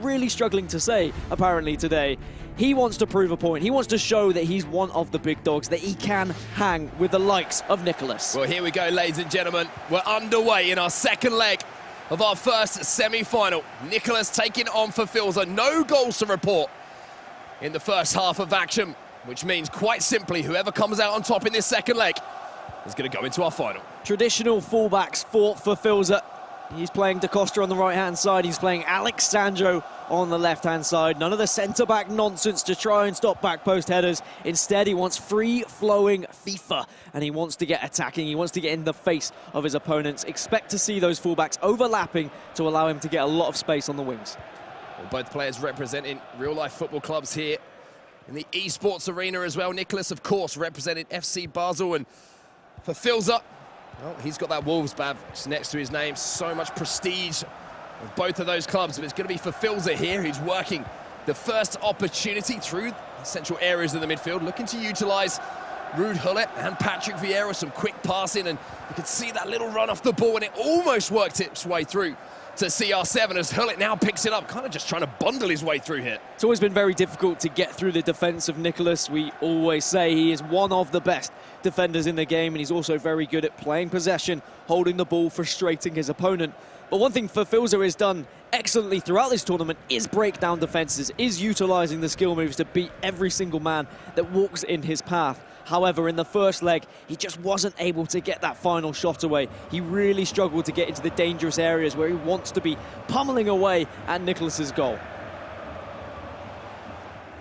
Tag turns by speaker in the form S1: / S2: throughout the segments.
S1: really struggling to say, apparently, today. He wants to prove a point. He wants to show that he's one of the big dogs, that he can hang with the likes of Nicolas.
S2: Well, here we go, ladies and gentlemen. We're underway in our second leg of our first semi-final. Nicolas taking on Fifilza. No goals to report in the first half of action, which means quite simply whoever comes out on top in this second leg is going to go into our final.
S1: Traditional fullbacks for Fifilza. He's playing Da Costa on the right-hand side. He's playing Alex Sandro on the left-hand side. None of the centre-back nonsense to try and stop back post headers. Instead, he wants free-flowing FIFA, and he wants to get attacking. He wants to get in the face of his opponents. Expect to see those fullbacks overlapping to allow him to get a lot of space on the wings.
S2: Well, both players representing real-life football clubs here in the esports arena as well. Nicolas, of course, representing FC Basel, and Fifilza, well, he's got that Wolves badge next to his name. So much prestige of both of those clubs, but it's going to be Fifilza here who's working the first opportunity through the central areas of the midfield, looking to utilise Ruud Gullit and Patrick Vieira, some quick passing, and you can see that little run off the ball, and it almost worked its way through to CR7 as Gullit now picks it up, kind of just trying to bundle his way through here.
S1: It's always been very difficult to get through the defence of Nicolas. We always say he is one of the best defenders in the game, and he's also very good at playing possession, holding the ball, frustrating his opponent. But one thing Fifilza has done excellently throughout this tournament is break down defences, is utilising the skill moves to beat every single man that walks in his path. However, in the first leg, he just wasn't able to get that final shot away. He really struggled to get into the dangerous areas where he wants to be pummeling away at Nicolas's goal.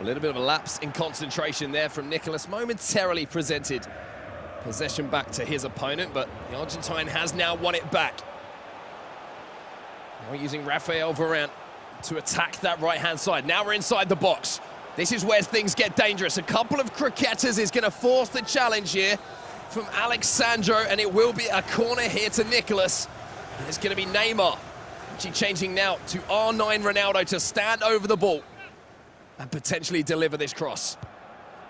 S2: A little bit of a lapse in concentration there from Nicolas, momentarily presented possession back to his opponent, but the Argentine has now won it back. Now using Rafael Varane to attack that right-hand side. Now we're inside the box. This is where things get dangerous. A couple of cricketers is going to force the challenge here from Alex Sandro, and it will be a corner here to Nicolas. And it's going to be Neymar, actually changing now to R9 Ronaldo to stand over the ball and potentially deliver this cross.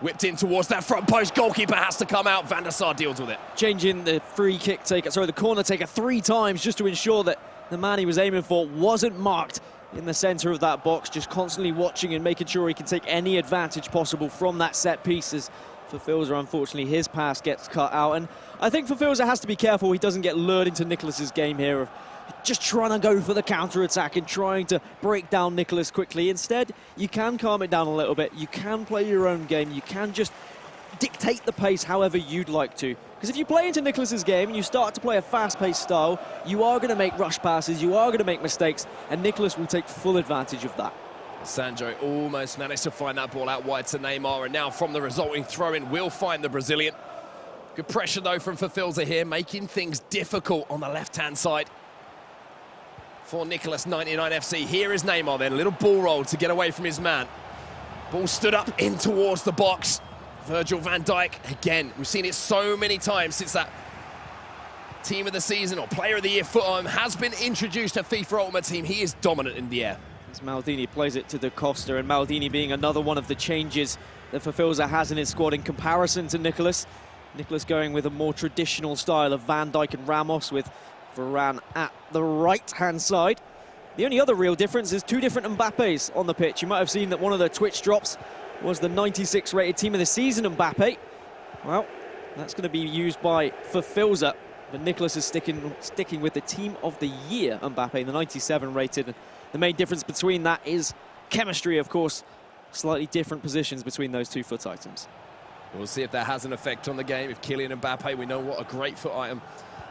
S2: Whipped in towards that front post. Goalkeeper has to come out. Van der Sar deals with it.
S1: Changing the the corner taker 3 times just to ensure that the man he was aiming for wasn't marked in the centre of that box, just constantly watching and making sure he can take any advantage possible from that set piece. As Fifilza, unfortunately, his pass gets cut out. And I think Fifilza has to be careful he doesn't get lured into Nicolas's game here of just trying to go for the counter-attack and trying to break down Nicolas quickly. Instead, you can calm it down a little bit. You can play your own game. You can just dictate the pace however you'd like to. Because if you play into Nicolas's game and you start to play a fast-paced style, you are going to make rush passes, you are going to make mistakes, and Nicolas will take full advantage of that.
S2: Sandro almost managed to find that ball out wide to Neymar, and now from the resulting throw-in will find the Brazilian. Good pressure, though, from Fifilza here, making things difficult on the left-hand side for Nicolas99FC. Here is Neymar then, a little ball roll to get away from his man. Ball stood up in towards the box. Virgil van Dijk, again, we've seen it so many times since that Team of the Season or Player of the Year foot has been introduced to FIFA Ultimate Team. He is dominant in the air.
S1: As Maldini plays it to Da Costa, and Maldini being another one of the changes that Fifilza has in his squad in comparison to Nicolas. Nicolas going with a more traditional style of Van Dijk and Ramos, with Varane at the right-hand side. The only other real difference is 2 different Mbappes on the pitch. You might have seen that one of the Twitch drops was the 96 rated Team of the Season Mbappe. Well, that's going to be used by Fifilza, but Nicolas is sticking with the Team of the Year Mbappe, the 97 rated. The main difference between that is chemistry, of course. Slightly different positions between those 2 foot items.
S2: We'll see if that has an effect on the game. If Kylian Mbappe, we know what a great foot item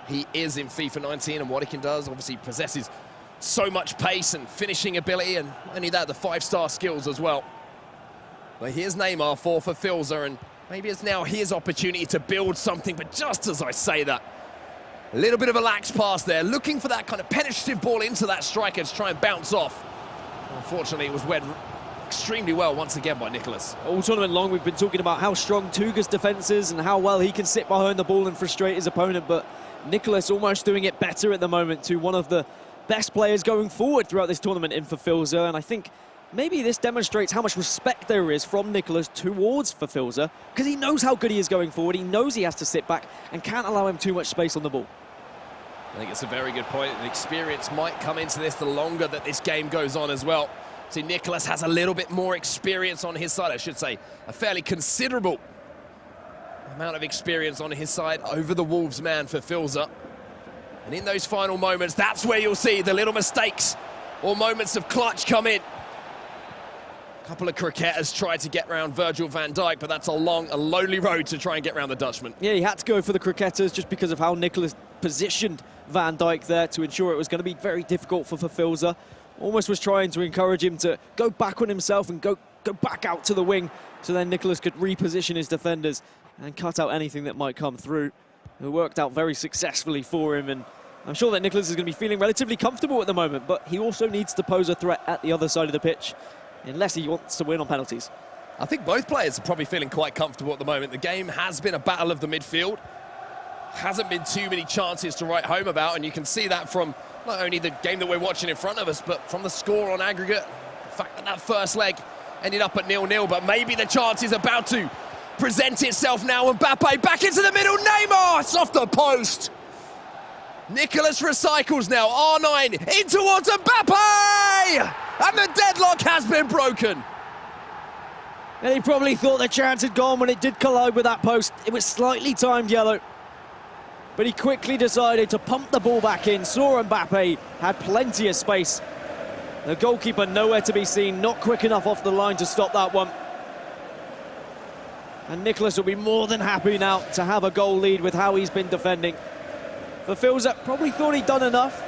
S2: he is in FIFA 19 and what he can do. Obviously possesses so much pace and finishing ability, and not only that, the 5-star skills as well. But here's Neymar for Fifilza, and maybe it's now his opportunity to build something, but just as I say that, a little bit of a lax pass there, looking for that kind of penetrative ball into that striker to try and bounce off. Unfortunately, it was read extremely well once again by Nicolas.
S1: All tournament long, we've been talking about how strong Tuga's defence is and how well he can sit behind the ball and frustrate his opponent, but Nicolas almost doing it better at the moment, to one of the best players going forward throughout this tournament in Fifilza, and I think maybe this demonstrates how much respect there is from Nicolas towards Fifilza, because he knows how good he is going forward. He knows he has to sit back and can't allow him too much space on the ball.
S2: I think it's a very good point. The experience might come into this the longer that this game goes on as well. See, Nicolas has a little bit more experience on his side, I should say. A fairly considerable amount of experience on his side over the Wolves man for Fifilza. And in those final moments, that's where you'll see the little mistakes or moments of clutch come in. A couple of cricketers tried to get around Virgil van Dijk, but that's a lonely road to try and get around the Dutchman.
S1: Yeah, he had to go for the cricketers just because of how Nicolas positioned Van Dijk there to ensure it was going to be very difficult for Fifilza. Almost was trying to encourage him to go back on himself and go back out to the wing, so then Nicolas could reposition his defenders and cut out anything that might come through. It worked out very successfully for him, and I'm sure that Nicolas is going to be feeling relatively comfortable at the moment, but he also needs to pose a threat at the other side of the pitch, unless he wants to win on penalties.
S2: I think both players are probably feeling quite comfortable at the moment. The game has been a battle of the midfield. Hasn't been too many chances to write home about, and you can see that from not only the game that we're watching in front of us, but from the score on aggregate. The fact that that first leg ended up at 0-0, but maybe the chance is about to present itself now. Mbappe back into the middle. Neymar, it's off the post. Nicolas recycles now. R9 in towards Mbappe! And the deadlock has been broken.
S1: And he probably thought the chance had gone when it did collide with that post. It was slightly timed yellow, but he quickly decided to pump the ball back in. Saw Mbappe had plenty of space. The goalkeeper nowhere to be seen, not quick enough off the line to stop that one. And Nicolas will be more than happy now to have a goal lead with how he's been defending. Fifilza probably thought he'd done enough,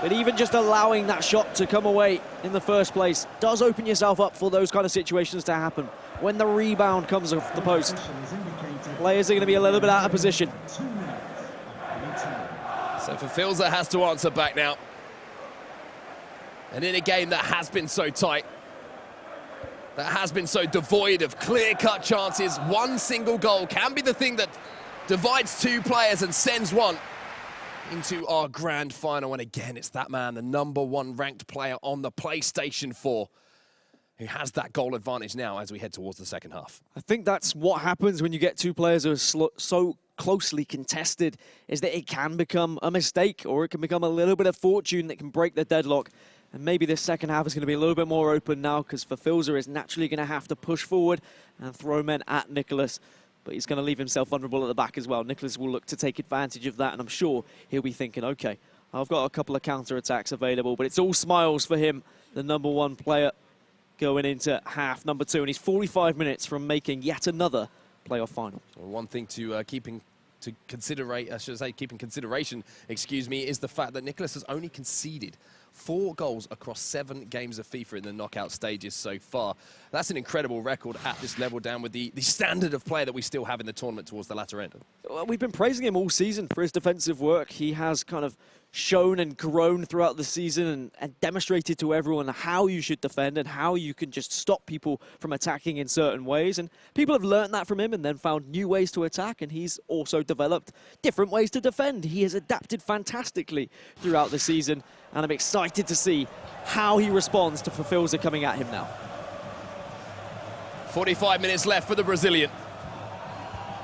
S1: but even just allowing that shot to come away in the first place does open yourself up for those kind of situations to happen. When the rebound comes off the post, players are going to be a little bit out of position.
S2: So Fifilza has to answer back now. And in a game that has been so tight, that has been so devoid of clear-cut chances, one single goal can be the thing that divides two players and sends one into our grand final. And again, it's that man, the #1 ranked player on the PlayStation 4, who has that goal advantage now as we head towards the second half.
S1: I think that's what happens when you get two players who are so closely contested, is that it can become a mistake, or it can become a little bit of fortune that can break the deadlock. And maybe this second half is going to be a little bit more open now, because Fifilza is naturally going to have to push forward and throw men at Nicolas. But he's going to leave himself vulnerable at the back as well. Nicolas will look to take advantage of that, and I'm sure he'll be thinking, okay, I've got a couple of counter-attacks available, but it's all smiles for him, the #1 player, going into half #2, and he's 45 minutes from making yet another playoff final.
S2: Well, one thing to keep in consideration, is the fact that Nicolas has only conceded 4 goals across 7 games of FIFA in the knockout stages so far. That's an incredible record at this level, down with the standard of play that we still have in the tournament towards the latter end.
S1: Well, we've been praising him all season for his defensive work. He has kind of shown and grown throughout the season and demonstrated to everyone how you should defend and how you can just stop people from attacking in certain ways. And people have learned that from him and then found new ways to attack, and he's also developed different ways to defend. He has adapted fantastically throughout the season, and I'm excited to see how he responds to Fifilza coming at him now.
S2: 45 minutes left for the Brazilian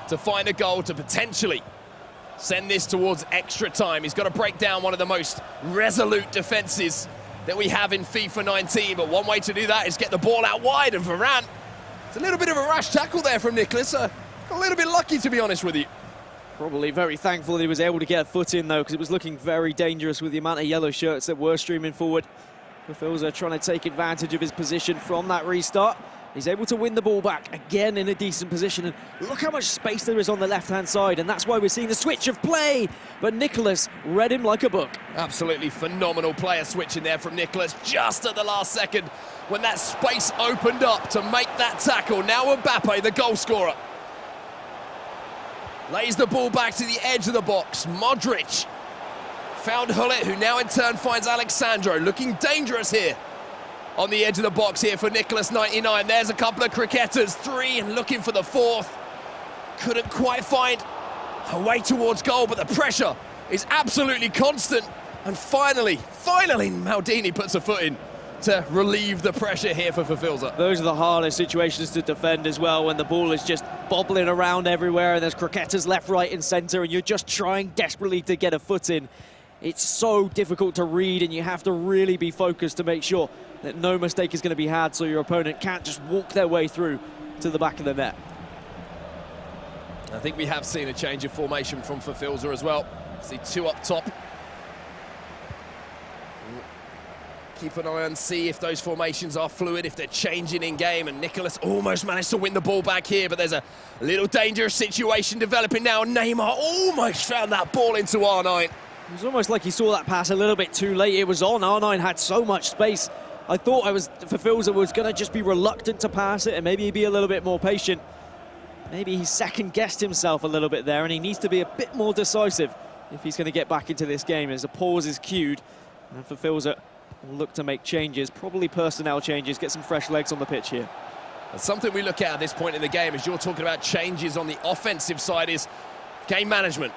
S2: to find a goal to potentially send this towards extra time. He's got to break down one of the most resolute defenses that we have in FIFA 19, but one way to do that is get the ball out wide, and Varane, it's a little bit of a rash tackle there from Nicolas. A little bit lucky, to be honest with you.
S1: Probably very thankful that he was able to get a foot in, though, because it was looking very dangerous with the amount of yellow shirts that were streaming forward. Fifilza trying to take advantage of his position from that restart. He's able to win the ball back again in a decent position, and look how much space there is on the left-hand side, and that's why we're seeing the switch of play. But Nicolas read him like a book.
S2: Absolutely phenomenal player switching there from Nicolas just at the last second when that space opened up to make that tackle. Now Mbappe, the goal scorer, lays the ball back to the edge of the box. Modric found Hullet, who now in turn finds Alexandro, looking dangerous here on the edge of the box here for Nicolas99. There's a couple of cricketers, 3, and looking for the 4th. Couldn't quite find a way towards goal, but the pressure is absolutely constant. And finally, Maldini puts a foot in to relieve the pressure here for Fifilza.
S1: Those are the hardest situations to defend as well, when the ball is just bobbling around everywhere and there's cricketers left, right and centre, and you're just trying desperately to get a foot in. It's so difficult to read, and you have to really be focused to make sure that no mistake is going to be had, so your opponent can't just walk their way through to the back of the net.
S2: I think we have seen a change of formation from Fifilza as well. See two up top. Keep an eye and see if those formations are fluid, if they're changing in game. And Nicolas almost managed to win the ball back here, but there's a little dangerous situation developing now. Neymar almost found that ball into R9.
S1: It was almost like he saw that pass a little bit too late. It was on. R9 had so much space. I thought Fifilza was going to just be reluctant to pass it and maybe be a little bit more patient. Maybe he second-guessed himself a little bit there, and he needs to be a bit more decisive if he's going to get back into this game, as a pause is cued. And Fifilza will look to make changes, probably personnel changes, get some fresh legs on the pitch here.
S2: And something we look at this point in the game, as you're talking about changes on the offensive side, is game management.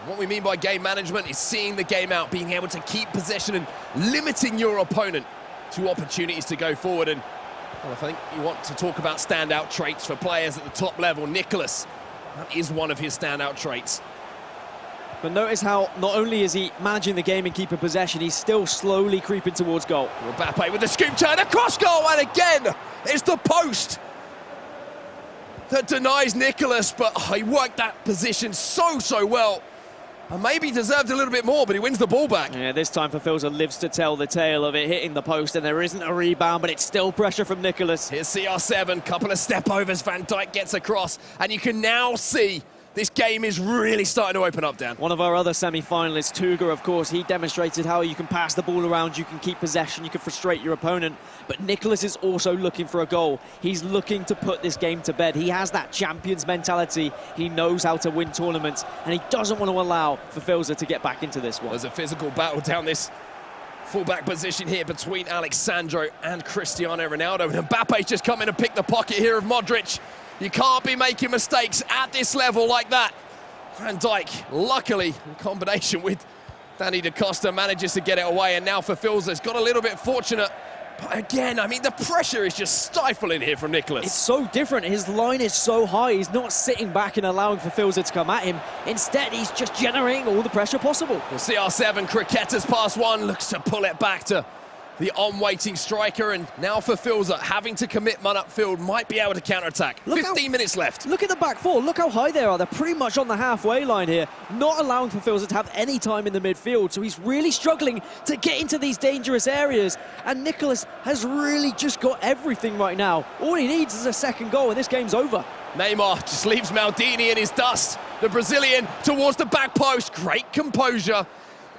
S2: What we mean by game management is seeing the game out, being able to keep possession and limiting your opponent to opportunities to go forward. And well, if I think you want to talk about standout traits for players at the top level, Nicolas, that is one of his standout traits.
S1: But notice how not only is he managing the game and keeping possession, he's still slowly creeping towards goal.
S2: Mbappe with the scoop turn across goal, and again, it's the post that denies Nicolas, but he worked that position so well. And maybe deserved a little bit more, but he wins the ball back.
S1: Yeah, this time Fifilza lives to tell the tale of it hitting the post, and there isn't a rebound, but it's still pressure from Nicolas.
S2: Here's CR7, couple of step overs, Van Dijk gets across, and you can now see this game is really starting to open up, Dan.
S1: One of our other semi-finalists, Tuga, of course, he demonstrated how you can pass the ball around, you can keep possession, you can frustrate your opponent. But Nicolas is also looking for a goal. He's looking to put this game to bed. He has that champion's mentality. He knows how to win tournaments, and he doesn't want to allow Fifilza to get back into this one.
S2: There's a physical battle down this fullback position here between Alexandro and Cristiano Ronaldo. And Mbappe's just come in and picked the pocket here of Modric. You can't be making mistakes at this level like that. Van Dijk, luckily, in combination with Danny Da Costa, manages to get it away, and now Fifilza's got a little bit fortunate. But again, I mean, the pressure is just stifling here from Nicolas.
S1: It's so different. His line is so high. He's not sitting back and allowing Fifilza to come at him. Instead, he's just generating all the pressure possible.
S2: Well, CR7, Cricketa's pass one, looks to pull it back to the on-waiting striker, and now Fifilza having to commit man upfield, might be able to counter-attack. 15 minutes left.
S1: Look at the back four. Look how high they are. They're pretty much on the halfway line here, not allowing Fifilza to have any time in the midfield. So he's really struggling to get into these dangerous areas. And Nicolas has really just got everything right now. All he needs is a second goal, and this game's over.
S2: Neymar just leaves Maldini in his dust. The Brazilian towards the back post. Great composure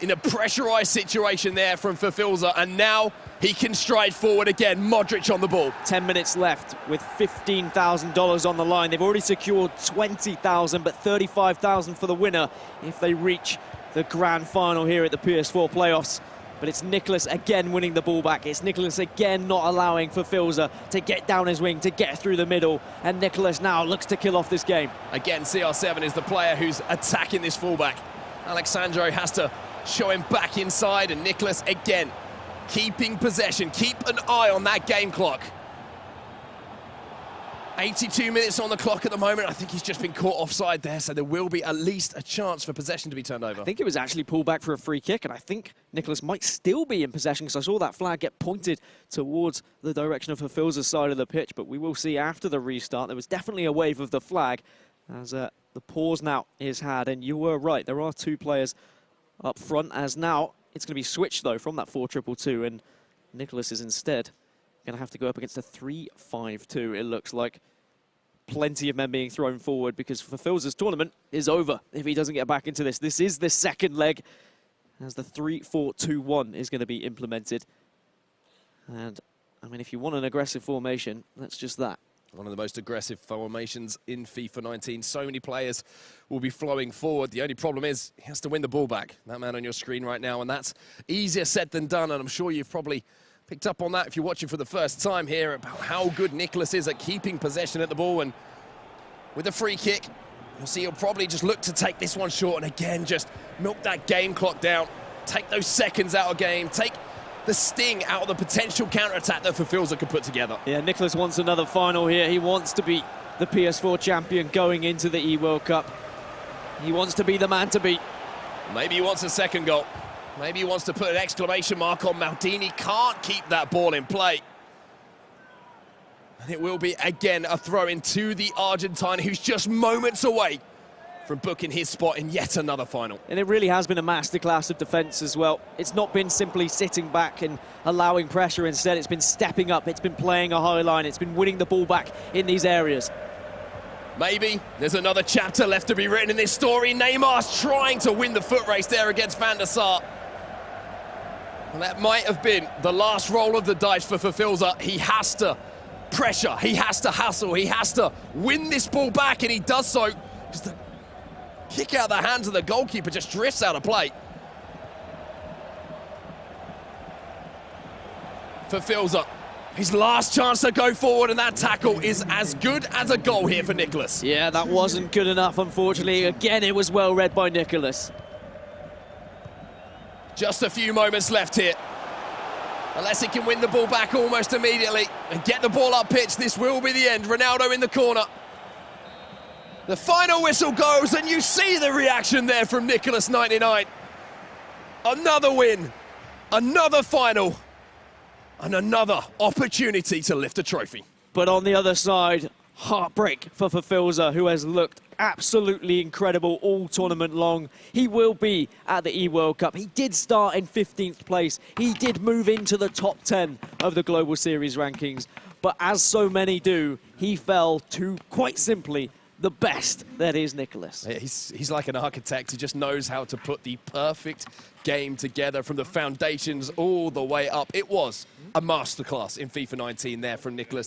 S2: in a pressurised situation there from Fifilza, and now he can stride forward again. Modric on the ball.
S1: 10 minutes left with $15,000 on the line. They've already secured $20,000, but $35,000 for the winner if they reach the grand final here at the PS4 playoffs. But it's Nicolas again winning the ball back. It's Nicolas again not allowing Fifilza to get down his wing, to get through the middle. And Nicolas now looks to kill off this game.
S2: Again, CR7 is the player who's attacking this fullback. Alexandro has to show him back inside, and Nicolas again keeping possession. Keep an eye on that game clock. 82 minutes on the clock at the moment. I think he's just been caught offside there, so there will be at least a chance for possession to be turned over.
S1: I think it was actually pulled back for a free kick, and I think Nicolas might still be in possession, because I saw that flag get pointed towards the direction of Fifilza's side of the pitch, but we will see after the restart. There was definitely a wave of the flag as the pause now is had, and you were right, there are two players up front, as now it's going to be switched though from that 4-2-2, and Nicolas is instead going to have to go up against a 3-5-2. It looks like plenty of men being thrown forward, because Fifilza's tournament is over if he doesn't get back into this. This is the second leg as the 3-4-2-1 is going to be implemented. And I mean, if you want an aggressive formation, that's just that.
S2: One of the most aggressive formations in FIFA 19. So many players will be flowing forward. The only problem is he has to win the ball back. That man on your screen right now, and that's easier said than done. And I'm sure you've probably picked up on that if you're watching for the first time here, about how good Nicolas is at keeping possession at the ball. And with a free kick, you'll see he'll probably just look to take this one short, and again, just milk that game clock down. Take those seconds out of game. Take the sting out of the potential counter-attack that Fifilza could put together.
S1: Yeah, Nicolas wants another final here. He wants to be the PS4 champion going into the E-World Cup. He wants to be the man to beat.
S2: Maybe he wants a second goal. Maybe he wants to put an exclamation mark on Maldini. Can't keep that ball in play. And it will be, again, a throw-in to the Argentine, who's just moments away from booking his spot in yet another final.
S1: And it really has been a masterclass of defence as well. It's not been simply sitting back and allowing pressure. Instead, it's been stepping up. It's been playing a high line. It's been winning the ball back in these areas.
S2: Maybe there's another chapter left to be written in this story. Neymar's trying to win the foot race there against Van der Sar. And that might have been the last roll of the dice for Fifilza. He has to pressure, he has to hustle, he has to win this ball back, and he does so. Just the kick out of the hands of the goalkeeper just drifts out of play. Fifilza, his last chance to go forward, and that tackle is as good as a goal here for Nicolas.
S1: Yeah, that wasn't good enough, unfortunately. Again, it was well read by Nicolas.
S2: Just a few moments left here. Unless he can win the ball back almost immediately and get the ball up pitch, this will be the end. Ronaldo in the corner. The final whistle goes, and you see the reaction there from Nicolas99. Another win, another final, and another opportunity to lift a trophy.
S1: But on the other side, heartbreak for Fifilza, who has looked absolutely incredible all tournament long. He will be at the E-World Cup. He did start in 15th place. He did move into the top 10 of the Global Series rankings. But as so many do, he fell to, quite simply, the best that is Nicolas.
S2: Yeah, he's like an architect. He just knows how to put the perfect game together from the foundations all the way up. It was a masterclass in FIFA 19 there from Nicolas.